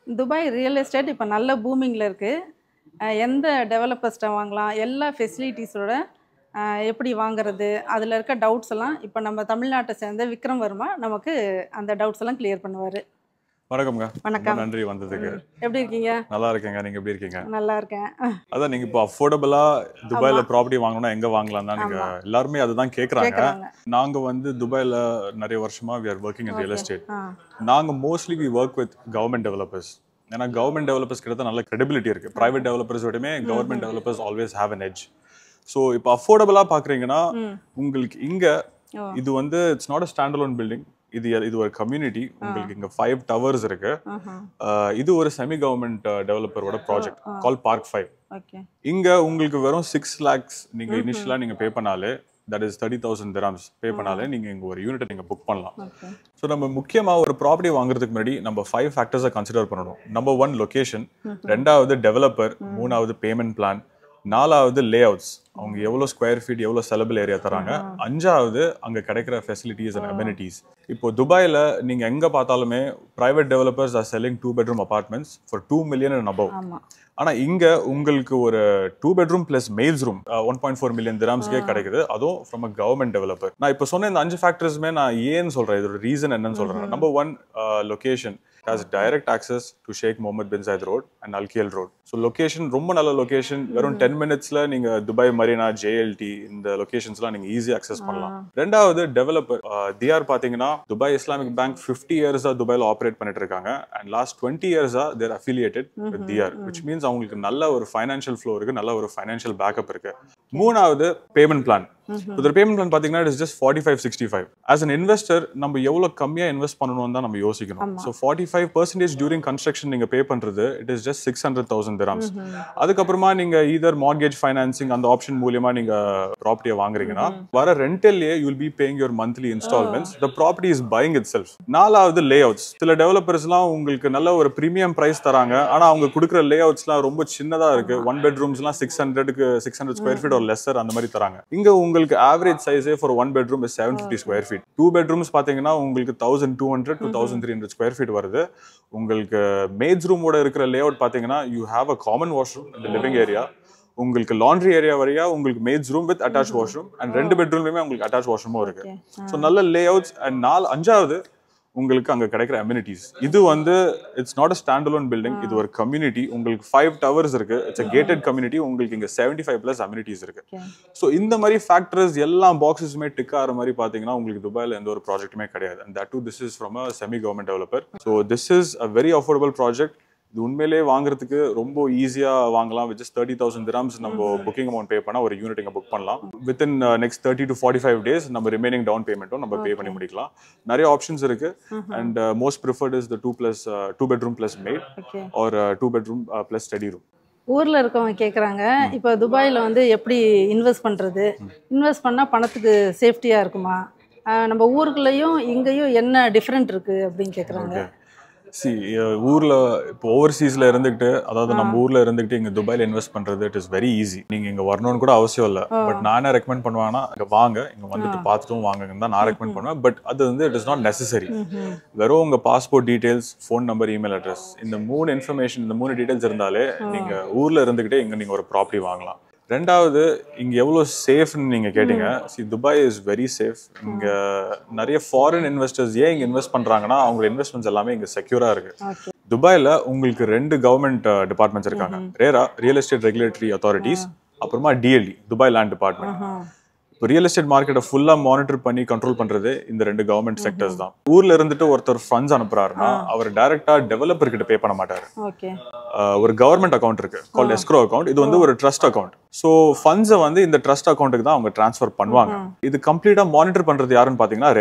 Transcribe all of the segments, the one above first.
Dubai real estate இப்போ நல்ல பூமிங்கில் இருக்குது. எந்த டெவலப்பர்ஸ்ட்டை வாங்கலாம், எல்லா ஃபெசிலிட்டிஸோட எப்படி வாங்குறது, அதில் இருக்க டவுட்ஸ் எல்லாம் இப்போ நம்ம தமிழ்நாட்டை சேர்ந்த விக்ரம் வர்மா நமக்கு அந்த டவுட்ஸ் எல்லாம் கிளியர் பண்ணுவார். வணக்கம்ங்க. வணக்கம். நன்றி வந்ததுக்கு. எப்படி இருக்கீங்க? நல்லா இருக்கேங்க. நீங்க எப்படி இருக்கீங்க? நல்லா இருக்கேன். அதான் நீங்க இப்போ அஃபோர்டபுளா துபாயில ப்ராப்பர்ட்டி வாங்கணும்னா எங்க வாங்கலாம் தான் நீங்க எல்லாருமே அதுதான் கேக்குறாங்க. நாங்க வந்து துபாயில நிறைய வருஷமா we are working in real estate. நாங்க mostly we work with government developers. ஏன்னா கவர்மெண்ட் டெவலப்பர்ஸ் கிட்ட நல்ல கிரெடிபிலிட்டி இருக்கு. பிரைவேட் டெவலப்பர்ஸ் விடமே government developers always have an edge. So இப்போ அஃபோர்டபுளா பாக்குறீங்கன்னா உங்களுக்கு இங்க இது வந்து it's not a stand alone building. இது ஒரு கம்யூனிட்டி. உங்களுக்கு இங்க 5 டவர்ஸ் இருக்கு. இது ஒரு செமி கவர்மெண்ட் டெவலப்பரோட ப்ராஜெக்ட் கால் பார்க் 5. இங்க உங்களுக்கு வெறும் 6 lakhs நீங்க இனிஷியலா நீங்க பே பண்ணாலே, தட் இஸ் 30,000 dirhams பே பண்ணாலே நீங்க இங்க ஒரு யூனிட் நீங்க புக் பண்ணலாம். ஸோ நம்ம முக்கியமா ஒரு ப்ராப்பர்ட்டி வாங்குறதுக்கு முன்னாடி நம்ம 5 ஃபேக்டர்ஸை கன்சிடர் பண்ணணும். நம்பர் 1 லொகேஷன், 2வது டெவலப்பர், 3வது பேமெண்ட் பிளான், 4வது லே அவுட்ஸ், அவங்க எவ்வளோ ஸ்கொயர் ஃபீட் எவ்வளோ செலபிள் ஏரியா தராங்க, 5வது அங்கே கிடைக்கிற ஃபெசிலிட்டிஸ் அண்ட் அமெனிட்டிஸ். இப்போ துபாயில் நீங்கள் எங்கே பார்த்தாலுமே private developers are selling 2 bedroom apartments for 2 million and above. ஆனால் இங்கே உங்களுக்கு ஒரு 2 bedroom plus mails room 1.4 million dirhamsக்கே கிடைக்குது, அதுவும் ஃப்ரம் அ கவர்மெண்ட் டெவலப்பர். நான் இப்போ சொன்ன இந்த 5 ஃபேக்டர்ஸுமே நான் ஏன்னு சொல்கிறேன், இதோட ரீசன் என்னன்னு சொல்கிறேன். Number 1 location. It has direct access to Sheikh Mohammed bin Zayed Road and Al-Khail Road. So location ரொம்ப நல்ல லொகேஷன். வெறும் 10 minutesல நீங்க துபாய் மரீனா, JLT இந்த லொகேஷன்ஸ்லாம் நீங்க ஈஸியா அக்சஸ் பண்ணலாம். 2வது டெவலப்பர். டிஆர் பாத்தீங்கன்னா துபாய் இஸ்லாமிக் பேங்க் 50 years துபாயில ஆபரேட் பண்ணிட்டு இருக்காங்க. And last 20 years they're affiliated with DR, which means அவங்களுக்கு நல்ல ஒரு ஃபைனான்ஷியல் ஃப்ளோ இருக்கு, நல்ல ஒரு ஃபைனான்ஷியல் பேக்கப் இருக்கு. 3வது பேமெண்ட் பிளான். இதோட பேமெண்ட் பிளான் பாத்தீங்கன்னா it is just 45-65. As an investor நம்ம எவ்வளவு கம்மியா இன்வெஸ்ட் பண்ணணும்னு தான் நம்ம யோசிக்கணும். ஸோ 45% டியூரிங் கன்ஸ்ட்ரக்ஷன் நீங்க பே பண்றது இட் இஸ் ஜஸ்ட் 600,000 dirhams. அதுக்கப்புறமா நீங்க ஈதர் மார்கேஜ் ஃபைனான்சிங் அந்த ஆப்ஷன் மூலியமா நீங்க ப்ராப்பர்ட்டியை வாங்குறீங்கன்னா வர ரெண்டல்லே you will be paying your monthly instalments. The property is buying itself. 4வது லே அவுட்ஸ். சில டெவலப்பர்ஸ்லாம் உங்களுக்கு நல்ல ஒரு பிரீமியம் பிரைஸ் தராங்க, ஆனா அவங்க கொடுக்குற லே அவுட்ஸ்லாம் ரொம்ப சின்னதா இருக்கு. 1 bedroomsலாம் 600 square feet ஒரு லெஸ்ஸர் அந்த மாதிரி தராங்க. இங்க உங்களுக்கு average சைஸே for 1 bedroom is 750 square feet. 2 bedrooms பாத்தீங்கன்னா உங்களுக்கு 1200 to 1300 square feet வருது. உங்களுக்கு மேட்ஸ் ரூமோட இருக்கிற லே அவுட் பாத்தீங்கன்னா you have a common washroom இந்த லிவிங் ஏரியா. உங்களுக்கு லாண்ட்ரி ஏரியா வரையா உங்களுக்கு maid's room with attach washroom and 2 bedroomலயுமே உங்களுக்கு அட்டாச் வாஷ்ரூமும் இருக்கு. ஸோ நல்ல லே அவுட்ஸ். அண்ட் 5வது உங்களுக்கு அங்க கிடைக்கிற அமெனிட்டிஸ். இது வந்து it's not a stand alone building, இது ஒரு கம்யூனிட்டி. உங்களுக்கு 5 towers இருக்கு. It's a gated community. உங்களுக்கு இங்க 75+ அமெனிட்டிஸ் இருக்கு. ஸோ இந்த மாதிரி ஃபேக்டர்ஸ் எல்லா பாக்ஸஸுமே டிக் ஆகிற மாதிரி பாத்தீங்கன்னா உங்களுக்கு துபாயில எந்த ஒரு ப்ராஜெக்ட்டுமே கிடையாது. And that do this is from a semi government developer. So this is a very affordable project. இது உண்மையிலே வாங்குறதுக்கு ரொம்ப ஈஸியா வாங்கலாம். வித் ஜஸ்ட் 30,000 dirhams நம்ம புக்கிங் அமௌண்ட் பே பண்ணா ஒரு யூனிட் இங்க புக் பண்ணலாம். வித்தின் நெக்ஸ்ட் 30 to 45 days நம்ம ரிமைனிங் டவுன் பேமெண்ட்டும் நம்ம பே பண்ணி முடிக்கலாம். நிறைய ஆப்ஷன்ஸ் இருக்கு. And most preferred is the 2 bedroom plus maid or 2 bedroom plus study room. ஊரில் இருக்கவங்க கேட்குறாங்க, இப்போ துபாயில் வந்து எப்படி இன்வெஸ்ட் பண்ணுறது, இன்வெஸ்ட் பண்ணால் பணத்துக்கு சேஃப்டியாக இருக்குமா, நம்ம ஊருக்குள்ளேயும் இங்கேயும் என்ன டிஃப்ரெண்ட் இருக்குது அப்படின்னு கேட்குறாங்க. ஊர்ல இப்போ ஓவர்சீஸ்ல இருந்துகிட்டு, அதாவது நம்ம ஊர்ல இருந்துகிட்டு இங்க துபாயில இன்வெஸ்ட் பண்றது இட் இஸ் வெரி ஈஸி. நீங்க இங்க வரணும்னு கூட அவசியம் இல்லை. பட் நான் என்ன ரெக்கமெண்ட் பண்ணுவேன்னா, இங்க வாங்க, இங்க வந்துட்டு பார்த்துட்டும் வாங்குங்கன்னு தான் நான் ரெக்கமெண்ட் பண்ணுவேன். பட் அது வந்து இட் இஸ் நாட் நெசசரி. வெறும் உங்க passport details, phone number, email address, இந்த 3 இன்ஃபர்மேஷன், இந்த 3 டீடைல்ஸ் இருந்தாலே நீங்க ஊர்ல இருந்துகிட்டே இங்க நீங்க ஒரு ப்ராப்பர்ட்டி வாங்கலாம். 2வது இங்க எவ்வளவு சேஃப்னு நீங்க கேட்டீங்க. Dubai is very safe. இங்க நிறைய ஃபாரின் இன்வெஸ்டர்ஸ் ஏன் இங்க இன்வெஸ்ட் பண்றாங்கன்னா அவங்க இன்வெஸ்ட்மெண்ட்ஸ் எல்லாமே இங்க செக்யூரா இருக்கு. துபாயில உங்களுக்கு 2 கவர்மெண்ட் டிபார்ட்மெண்ட்ஸ் இருக்காங்க. ரேரா, ரியல் எஸ்டேட் ரெகுலேட்டரி அத்தாரிட்டிஸ், அப்புறமா டிஎல்டி, துபாய் லேண்ட் டிபார்ட்மெண்ட். இப்போ ரியல் எஸ்டேட் மார்க்கெட்டை ஃபுல்லா மானிட்டர் பண்ணி கண்ட்ரோல் பண்றது இந்த 2 கவர்மெண்ட் செக்டர்ஸ் தான். ஊர்ல இருந்துட்டு ஒருத்தர் ஃபண்ட்ஸ் அனுப்புறாருன்னா அவர் டைரக்டா டெவலப்பர் கிட்ட பே பண்ண மாட்டாரு. ஒரு கவர்மெண்ட் அக்கௌண்ட் இருக்கு கால்ட் எஸ்க்ரோ அக்கௌண்ட். இது வந்து ஒரு ட்ரஸ்ட் அக்கௌண்ட். ஸோ ஃபண்ட்ஸை வந்து இந்த ட்ரஸ்ட் அக்கௌண்ட்டுக்கு தான் அவங்க டிரான்ஸ்ஃபர் பண்ணுவாங்க. இது கம்ப்ளீட்டா மானிட்டர் பண்றது யாருன்னு பாத்தீங்கன்னா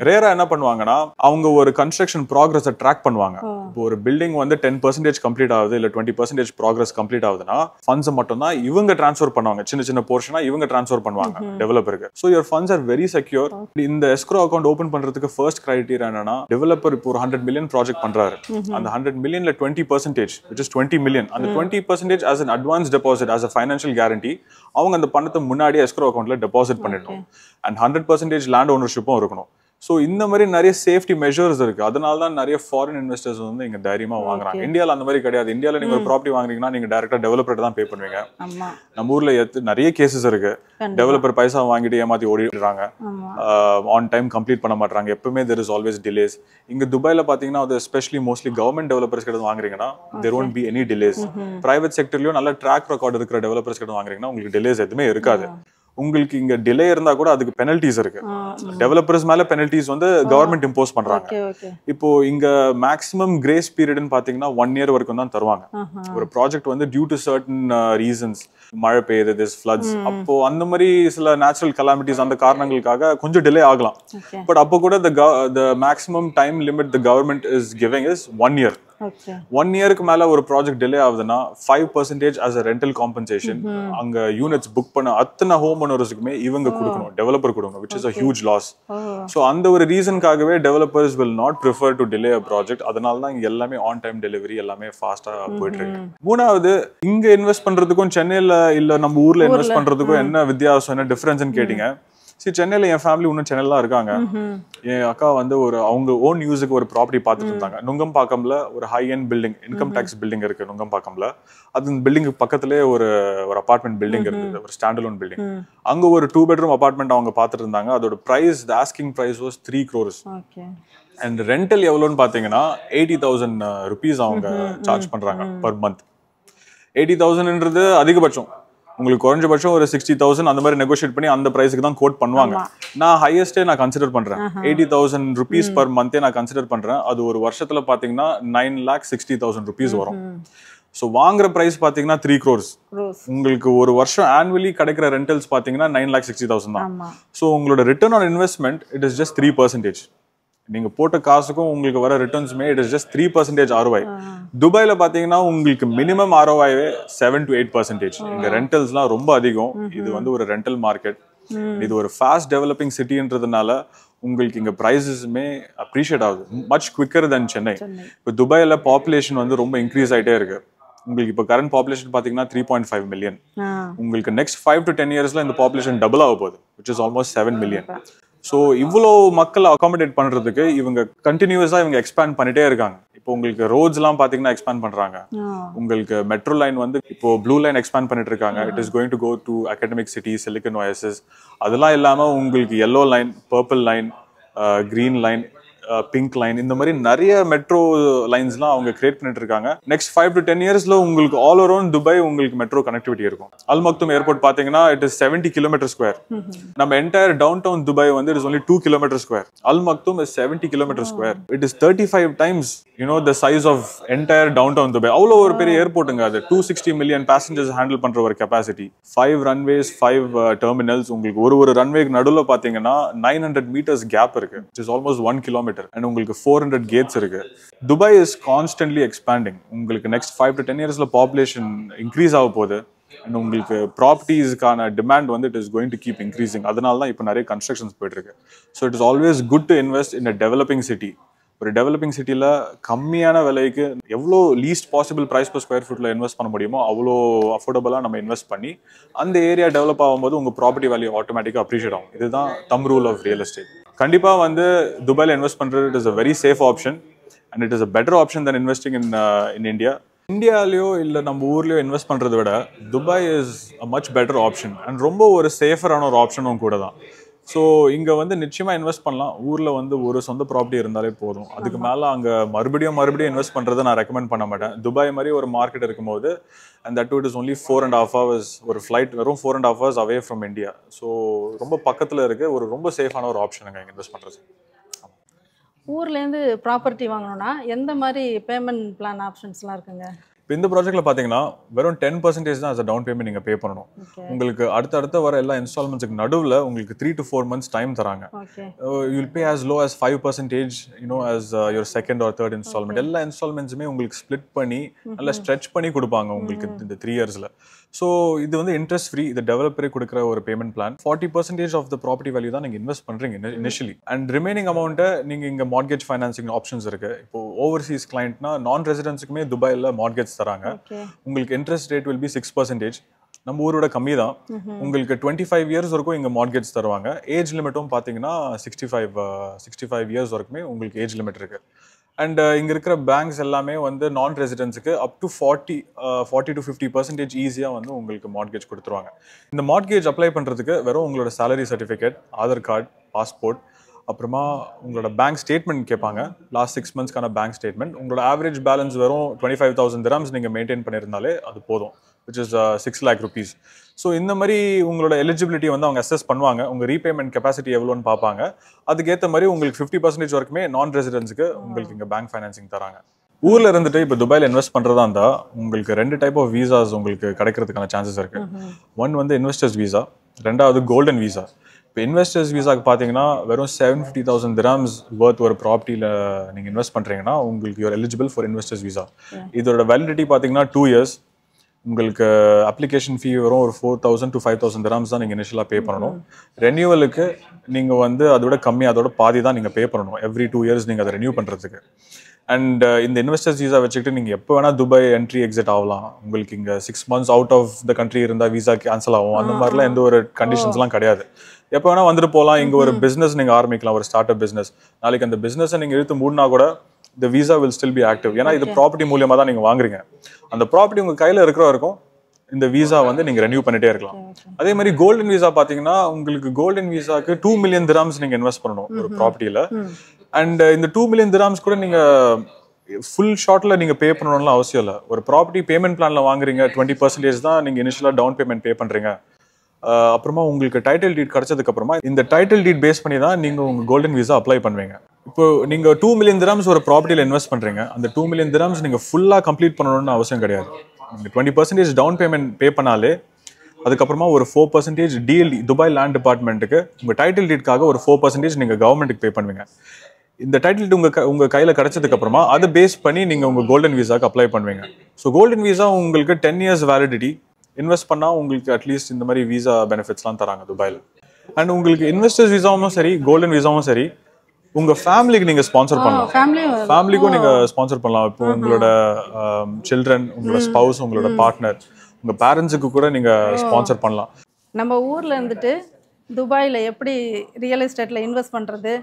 ரேரா என்ன பண்ணுவாங்கன்னா, அவங்க ஒரு கன்ஸ்ட்ரக்ஷன் ப்ராக்ரஸை ட்ராக் பண்ணுவாங்க. இப்போ ஒரு பில்டிங் வந்து 10% கம்ப்ளீட் ஆகுது, இல்ல 20% ப்ராக்ரஸ் கம்ப்ளீட் ஆகுதுன்னா ஃபண்ட்ஸ் மட்டும் தான் இவங்க டிரான்ஸ்ஃபர் பண்ணுவாங்க. சின்ன சின்ன போர்ஷனா இவங்க டிரான்ஸ்ஃபர் பண்ணுவாங்க டெவலப்பருக்கு. So your funds are very secure. இந்த escrow account open பண்றதுக்கு first criteria என்னன்னா, developer இப்போ ஒரு 100 million project பண்றாரு. அந்த 100 millionல 20%, which is 20 million, அந்த 20% as an advance deposit, as a financial guarantee, அவங்க அந்த பணத்தை முன்னாடியே escrow accountல deposit பண்ணிடணும். And 100% land ownershipம் இருக்கணும். ஸோ இந்த மாதிரி நிறைய சேஃப்டி மெஷர்ஸ் இருக்கு. அதனால தான் நிறைய ஃபாரின் இன்வெஸ்டர்ஸ் வந்து இங்க தைரியமா வாங்குறாங்க. இந்தியாவில் அந்த மாதிரி கிடையாது. இந்தியாவில் நீங்க ஒரு ப்ராப்பர்ட்டி வாங்குறீங்கன்னா நீங்க டைரக்டா டெவலப்பர் தான் பே பண்ணுவீங்க. நம்ம ஊர்ல நிறைய கேசஸ் இருக்கு. டெவலப்பர் பைசா வாங்கிட்டு ஏமாத்தி ஓடிடுறாங்க. ஆன் டைம் கம்ப்ளீட் பண்ண மாட்டாங்க. எப்பவுமே there is always delays. இங்க துபாயில பாத்தீங்கன்னா அது எஸ்பெஷலி மோஸ்ட்லி கவர்மெண்ட் டெவலப்பர்ஸ் கிட்ட வாங்குறீங்கன்னா there won't be any delays. Private செக்டர்லயும் நல்ல ட்ராக் ரெக்கார்ட் இருக்கிற டெவலப்பர்ஸ் கிட்ட வாங்குறீங்கன்னா உங்களுக்கு டிலேஸ் எதுவுமே இருக்காது. உங்களுக்கு இங்க டிலே இருந்தா கூட அதுக்கு பெனல்டிஸ் இருக்கு. டெவலப்பர்ஸ் மேல பெனல்டிஸ் வந்து கவர்மெண்ட் இம்போஸ் பண்றாங்க. இப்போ இங்க மேக்ஸிமம் கிரேஸ் பீரியட்னு பாத்தீங்கன்னா 1 year வரைக்கும் தான் தருவாங்க. ஒரு ப்ராஜெக்ட் வந்து டியூ டு சர்டன் ரீசன்ஸ், மழை பெய்யுது, திஸ் ஃப்ளட்ஸ், அப்போ அந்த மாதிரி சில நேச்சுரல் கலாமிட்டிஸ் அந்த காரணங்களுக்காக கொஞ்சம் டிலே ஆகலாம். பட் அப்போ கூட the maximum time limit the government is giving is 1 year. 1 yearக்கு மேல ஒரு ப்ராஜெக்ட் டிலே ஆகுதுன்னா 5% as a rental compensation அங்க யூனிட்ஸ் புக் பண்ண அத்தனை ஹோம் ஓனர்ஸுக்குமே இவங்க கொடுக்கணும், டெவலப்பர் கொடுக்கணும், which is a huge loss. So அந்த ஒரு ரீசனுக்காகவே developers will not prefer to delay a project. அதனால தான் இங்க எல்லாமே ஆன் டைம் டெலிவரி எல்லாமே ஃபாஸ்டா போயிட்டு இருக்கு. மூணாவது, இங்க இன்வெஸ்ட் பண்றதுக்கும் சென்னையில இல்ல நம்ம ஊர்ல இன்வெஸ்ட் பண்றதுக்கும் என்ன வித்தியாசம், என்ன டிஃபரன்ஸ்னு கேட்டீங்க. சரி, சென்னையில என் ஃபேமிலி இன்னும் சென்னையில தான் இருக்காங்க. என் அக்கா வந்து அவங்க ஓன் யூஸுக்கு ஒரு ப்ராப்பர்ட்டி பார்த்துட்டு இருந்தாங்க. நுங்கம்பாக்கம்ல ஒரு high end building, income tax building இருக்கு நுங்கம்பாக்கம்ல. அது பில்டிங்கு பக்கத்துலேயே ஒரு அபார்ட்மெண்ட் பில்டிங் இருக்குது, ஒரு ஸ்டாண்டலோன் பில்டிங். அங்க ஒரு 2 bedroom அபார்ட்மெண்ட் அவங்க பார்த்துட்டு இருந்தாங்க. அதோட price, asking price was 3 crores. And rental எவ்வளோன்னு பாத்தீங்கன்னா 80,000 rupees அவங்க சார்ஜ் பண்றாங்க பர் மந்த். 80,000ன்றது அதிகபட்சம். உங்களுக்கு குறைஞ்சபட்சம் ஒரு 60,000 அந்த மாதிரி நெகோஷியேட் பண்ணி அந்த பிரைஸ்க்கு தான் கோட் பண்ணுவாங்க. நான் ஹையஸ்டே நான் கன்சிடர் பண்றேன். 80,000 rupees பர் மந்தே நான் கன்சிடர் பண்றேன். அது ஒரு வருஷத்துல பாத்தீங்கன்னா 9,60,000 rupees வரும். ஸோ வாங்குற பிரைஸ் பாத்தீங்கன்னா 3 crores. உங்களுக்கு ஒரு வருஷம் ஆனுவலி கிடைக்கிற ரெண்டல்ஸ் பாத்தீங்கன்னா 9,60,000 தான். ஸோ உங்களோட return on investment it is just 3%. நீங்க போட்ட காசுக்கும் உங்களுக்கு வர ரிட்டர்ன்ஸ்மே இட் இஸ் ஜஸ்ட் 3% ROI. துபாயில பாத்தீங்கன்னா உங்களுக்கு மினிமம் ROI 7 to 8%. இங்க ரெண்டல்ஸ்லாம் ரொம்ப அதிகம். இது வந்து ஒரு ரெண்டல் மார்க்கெட். இது ஒரு ஃபாஸ்ட் டெவலப்பிங் சிட்டின்றதுனால உங்களுக்கு இங்க பிரைசஸ்மே அப்ரிஷியேட் ஆகுது மச் குவிக்கர் தென் சென்னை. இப்போ துபாயில பாப்புலேஷன் வந்து ரொம்ப இன்க்ரீஸ் ஆயிட்டே இருக்கு. உங்களுக்கு இப்போ கரண்ட் பாப்புலேஷன் பாத்தீங்கன்னா 3.5 million. உங்களுக்கு நெக்ஸ்ட் 5 to 10 yearsல இந்த பாப்புலேஷன் டபுள் ஆக போகுது, which is almost 7 million. So இவ்வளோ மக்களை அகாமடேட் பண்றதுக்கு இவங்க கண்டினியூஸா இவங்க எக்ஸ்பேண்ட் பண்ணிட்டே இருக்காங்க. இப்போ உங்களுக்கு ரோட்ஸ் எல்லாம் பாத்தீங்கன்னா எக்ஸ்பேண்ட் பண்றாங்க. உங்களுக்கு மெட்ரோ லைன் வந்து இப்போ ப்ளூ லைன் எக்ஸ்பேண்ட் பண்ணிட்டு இருக்காங்க. It is going to go to academic city, silicon oasis. அதெல்லாம் இல்லாம உங்களுக்கு yellow line, purple line, green line, pink line, இந்த மாதிரி நிறைய மெட்ரோ லைன்ஸ்லாம் அவங்க கிரியேட் பண்ணிட்டு இருக்காங்க. நெக்ஸ்ட் 5 to 10 yearsல உங்களுக்கு ஆல் அரௌண்ட் துபாய் உங்களுக்கு மெட்ரோ கனெக்டிவிட்டி இருக்கும். அல் மக்தும் ஏர்போர்ட் பாத்தீங்கன்னா இட் இஸ் 70 kilometers square. நம்ம என்டையர் டவுன் டவுன் துபாய் வந்து it is only 2 kilometers square. Al Makhdoom is 70 kilometers square. It is 35 times the size of entire downtown Dubai. அவ்வளோ ஒரு பெரிய ஏர்போர்ட்டுங்க அது. 260 million passengers handle பண்ற ஒரு கெப்பாசிட்டி. 5 runways, 5 terminals. உங்களுக்கு ஒரு ரன்வேக்கு நடுவில் பாத்தீங்கன்னா 900 meters கேப் இருக்கு, which is almost 1 kilometer. And உங்களுக்கு 400 gates இருக்கு. Dubai is constantly expanding. உங்களுக்கு next 5 to 10 yearsல population increase ஆக போகுது. And உங்களுக்கு ப்ராப்பர்ட்டிஸ்க்கான டிமாண்ட் வந்து it is going to keep increasing. அதனால தான் இப்போ நிறைய கன்ஸ்ட்ரக்ஷன்ஸ் போயிட்டு இருக்கு. So it is always good to invest in a developing city. ஒரு டெவலப்பிங் சிட்டியில் கம்மியான விலைக்கு எவ்வளோ least possible price per square ஃபீட்டில் இன்வெஸ்ட் பண்ண முடியுமோ அவ்வளோ அஃபோர்டபுளாக நம்ம இன்வெஸ்ட் பண்ணி அந்த ஏரியா டெவலப் ஆகும்போது உங்கள் ப்ராப்பர்ட்டி வேல்யூ ஆட்டோமேட்டிக்காக அப்ரிஷியேட் ஆகும். இதுதான் thumb rule of real estate. கண்டிப்பாக வந்து துபாயில் இன்வெஸ்ட் பண்ணுறது it is a very safe option and it is a better option than investing in India. இந்தியாலேயோ இல்லை நம்ம ஊர்லேயோ இன்வெஸ்ட் பண்ணுறதை விட Dubai is a much better option and ரொம்ப ஒரு சேஃபரான ஒரு ஆப்ஷனும் கூட தான். ஸோ இங்கே வந்து நிச்சயமாக இன்வெஸ்ட் பண்ணலாம். ஊரில் வந்து ஒரு சொந்த ப்ராப்பர்ட்டி இருந்தாலே போதும். அதுக்கு மேலே அங்கே மறுபடியும் இன்வெஸ்ட் பண்ணுறதை நான் ரெக்கமெண்ட் பண்ண மாட்டேன். துபாய் மாதிரி ஒரு மார்க்கெட் இருக்கும்போது and that it is only 4.5 hours ஒரு ஃப்ளைட் வெறும் 4.5 hours away from India. So ரொம்ப பக்கத்தில் இருக்குது. ஒரு ரொம்ப சேஃபான ஒரு ஆப்ஷனுங்க இங்கே இன்வெஸ்ட் பண்ணுறது. ஊர்லேருந்து ப்ராப்பர்ட்டி வாங்கணும்னா எந்த மாதிரி பேமெண்ட் பிளான் ஆப்ஷன்ஸ்லாம் இருக்குங்க? இப்போ இந்த ப்ராஜெக்ட்ல பாத்தீங்கன்னா வெறும் 10% தான் as a down payment நீங்க பே பண்ணணும். உங்களுக்கு அடுத்த வர எல்லா இன்ஸ்டால்மெண்ட்ஸ்க்கு நடுவுல உங்களுக்கு 3 to 4 months டைம் தராங்க. You will pay as low as 5% as your second or third installment. எல்லா இன்ஸ்டால்மெண்ட்ஸுமே உங்களுக்கு ஸ்ப்ளிட் பண்ணி நல்லா ஸ்ட்ரெச் பண்ணி கொடுப்பாங்க உங்களுக்கு இந்த 3 yearsல. ஸோ இது வந்து இன்ட்ரெஸ்ட் ஃப்ரீ. இது டெவலப்பரே கொடுக்குற ஒரு payment plan. 40% of the property value தான் நீங்க இன்வெஸ்ட் பண்றீங்க இனிஷியலி. அண்ட் ரிமைனிங் அமௌண்ட்டை நீங்க இங்க மார்கேஜ் ஃபைனான்சிங் ஆப்ஷன்ஸ் இருக்கு. இப்போ ஓவர்சீஸ் கிளைண்ட்னா நான் ரெசிடென்ட்ஸுக்குமே துபாயில் மார்கேஜ் தராங்க. உங்களுக்கு இன்ட்ரெஸ்ட் ரேட் வில் பி 6%. நம்ம ஊரோட கம்மி தான். உங்களுக்கு 25 இயர்ஸ் வரைக்கும் இங்கே மார்ட்கேஜ் தருவாங்க. ஏஜ் லிமிட்டும் பார்த்தீங்கன்னா 65 இயர்ஸ் வரைக்குமே உங்களுக்கு ஏஜ் லிமிட் இருக்கு. அண்ட் இங்கே இருக்கிற பேங்க்ஸ் எல்லாமே வந்து நான் ரெசிடென்ட்ஸுக்கு அப் டு 40 to 50% ஈஸியாக வந்து உங்களுக்கு மார்ட்கேஜ் கொடுத்துருவாங்க. இந்த மார்ட்கேஜ் அப்ளை பண்ணுறதுக்கு வெறும் உங்களோட salary certificate, Aadhaar card, passport, அப்புறமா உங்களோட பேங்க் ஸ்டேட்மெண்ட் கேட்பாங்க. லாஸ்ட் 6 monthsக்கான பேங்க் ஸ்டேட்மெண்ட். உங்களோட ஆவரேஜ் பேலன்ஸ் வெறும் 25,000 dirhams நீங்கள் மெயின்டைன் பண்ணியிருந்தாலே அது போதும், which is 6 lakh rupees. So இந்த மாதிரி உங்களோட எலிஜிபிலிட்டி வந்து அவங்க அசஸ் பண்ணுவாங்க. உங்கள் ரீபேமெண்ட் கெப்பாசிட்டி எவ்வளோன்னு பார்ப்பாங்க. அதுக்கேற்ற மாதிரி உங்களுக்கு 50% வரைக்குமே நான் ரெசிடென்ட்ஸுக்கு உங்களுக்கு இங்கே பேங்க் ஃபைனான்சிங் தராங்க. ஊரில் இருந்துட்டு இப்போ துபாயில் இன்வெஸ்ட் பண்ணுறதா இருந்தால் உங்களுக்கு 2 டைப் ஆஃப் வீசாஸ் உங்களுக்கு கிடைக்கிறதுக்கான சான்சஸ் இருக்குது. ஒன் வந்து இன்வெஸ்டர்ஸ் வீசா, ரெண்டாவது கோல்டன் வீசா. இப்போ இன்வெஸ்டர்ஸ் வீசாக்கு பார்த்தீங்கன்னா வெறும் 750,000 dirhams வர்த் ஒரு ப்ராப்பர்ட்டியில் நீங்கள் இன்வெஸ்ட் பண்ணுறீங்கன்னா உங்களுக்கு you're eligible for investors visa. இதோட வேலிடிட்டி பார்த்தீங்கன்னா 2 years. உங்களுக்கு அப்ளிகேஷன் ஃபீ வரும் ஒரு 4,000 to 5,000 dirhams தான் நீங்கள் இனிஷியலாக பே பண்ணணும். ரெனியூவலுக்கு நீங்கள் வந்து அதோட கம்மி, அதோட பாதி தான் நீங்கள் பே பண்ணணும் எவ்ரி 2 years நீங்கள் அதை ரெனியூ பண்ணுறதுக்கு. அண்ட் இந்த இன்வெஸ்டர்ஸ் வீசா வச்சுக்கிட்டு நீங்கள் எப்போ வேணால் துபாய் என்ட்ரி எக்ஸிட் ஆகலாம். உங்களுக்கு இங்கே 6 months out of the country இருந்தால் வீசா கேன்சல் ஆகும். அந்த மாதிரிலாம் எந்த ஒரு கண்டிஷன்ஸ்லாம் கிடையாது. எப்போ வேணால் வந்துட்டு போகலாம். இங்கே ஒரு பிஸ்னஸ் நீங்கள் ஆரம்பிக்கலாம், ஒரு ஸ்டார்ட் அப் பிஸ்னஸ். நாளைக்கு அந்த பிஸ்னஸை நீங்கள் இழுத்து மூடினா கூட the visa will still be active. ஏன்னா இது ப்ராப்பர்ட்டி மூலியமாக தான் நீங்கள் வாங்குறீங்க. அந்த ப்ராப்பர்ட்டி உங்கள் கையில் இருக்கிற வரைக்கும் இந்த வீசா வந்து நீங்கள் ரெனியூ பண்ணிட்டே இருக்கலாம். அதே மாதிரி கோல்டன் வீசா பார்த்தீங்கன்னா உங்களுக்கு கோல்டன் வீசாக்கு 2 million dirhams நீங்கள் இன்வெஸ்ட் பண்ணணும் ஒரு ப்ராப்பர்ட்டியில். அண்ட் இந்த 2 million dirhams கூட நீங்கள் ஃபுல் ஷார்ட்டில் நீங்கள் பே பண்ணணும்லாம் அவசியம் இல்லை. ஒரு ப்ராப்பர்ட்டி பேமெண்ட் பிளானில் வாங்குறீங்க, 20% தான் நீங்கள் இனிஷியலாக டவுன் பேமெண்ட் பே பண்ணுறீங்க. அப்புறமா உங்களுக்கு டைட்டில் டீட் கிடைச்சதுக்கு அப்புறமா இந்த டைட்டில் டீட் பேஸ் பண்ணி தான் நீங்கள் உங்கள் கோல்டன் வீசா அப்ளை பண்ணுவீங்க. இப்போ நீங்கள் 2 million dirhams ஒரு ப்ராப்பர்ட்டியில் இன்வெஸ்ட் பண்ணுறீங்க. அந்த 2 million dirhams நீங்கள் ஃபுல்லாக கம்ப்ளீட் பண்ணணும்னு அவசியம் கிடையாது. நீங்கள் 20% டவுன் பேமெண்ட் பே பண்ணாலே அதுக்கப்புறமா ஒரு 4% டிஎல்டி துபாய் லேண்ட் டிபார்ட்மெண்ட்டுக்கு உங்கள் டைட்டில் டீட்காக ஒரு 4% நீங்கள் கவர்மெண்ட்டுக்கு பே பண்ணுவீங்க. இந்த டைட்டில் டீட் உங்கள் கையில் கிடைச்சதுக்கு அப்புறமா அதை பேஸ் பண்ணி நீங்கள் உங்கள் கோல்டன் வீசாக்கு அப்ளை பண்ணுவீங்க. ஸோ கோல்டன் வீசா உங்களுக்கு 10 years வேலிடிட்டி. இன்வெஸ்ட் பண்ணால் உங்களுக்கு அட்லீஸ்ட் இந்த மாதிரி வீசா பெனிஃபிட்ஸ்லாம் தராங்க துபாயில். அண்ட் உங்களுக்கு இன்வெஸ்டர்ஸ் வீசாவும் சரி, கோல்டன் வீசாவும் சரி, உங்கள் ஃபேமிலிக்கு நீங்கள் ஸ்பான்சர் பண்ணலாம். ஃபேமிலிக்கும் நீங்கள் ஸ்பான்சர் பண்ணலாம். இப்போ உங்களோட சில்ட்ரன், உங்களோட ஸ்பவுஸ், உங்களோட பார்ட்னர், உங்கள் பேரண்ட்ஸுக்கு கூட நீங்கள் ஸ்பான்சர் பண்ணலாம். நம்ம ஊரில் இருந்துட்டு துபாயில் எப்படி ரியல் எஸ்டேட்டில் இன்வெஸ்ட் பண்ணுறது,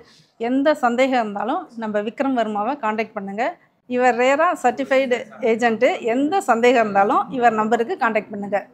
எந்த சந்தேகம் இருந்தாலும் நம்ம விக்ரம் வர்மாவை காண்டாக்ட் பண்ணுங்கள். இவர் ரேரா சர்டிஃபைடு ஏஜென்ட்டு. எந்த சந்தேகம் இருந்தாலும் இவர் நம்பருக்கு காண்டாக்ட் பண்ணுங்கள்.